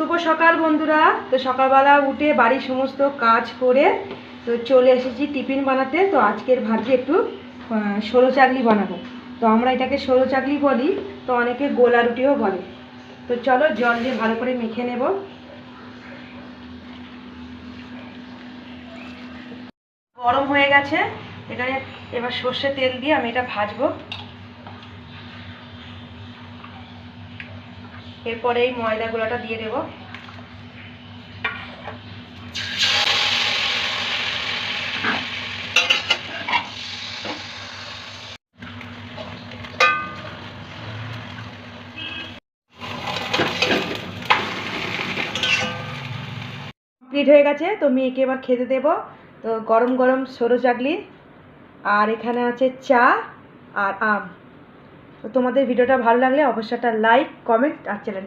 শুভ সকাল বন্ধুরা। তো সকালবেলা উঠে বাড়ির সমস্ত কাজ করে তো চলে এসেছি টিফিন বানাতে। তো আজকের ভাবছি একটু ষোলো চাকলি বানাবো। তো আমরা এটাকে ষোলো চাকলি বলি, তো অনেকে গোলা রুটিও বলে। তো চলো জল দিয়ে ভালো করে মেখে নেব। গরম হয়ে গেছে, এখানে এবার সর্ষে তেল দিয়ে আমি এটা ভাজবো। এরপরে এই ময়দা গোলাটা দিয়ে দেবো। কমপ্লিট হয়ে গেছে, তো মেয়েকে এবার খেতে দেবো। তো গরম গরম ষোলো চাকলি, আর এখানে আছে চা আর আম। তো তোমাদের ভিডিওটা ভালো লাগলে অবশ্যই একটা লাইক, কমেন্ট আর চ্যানেলটা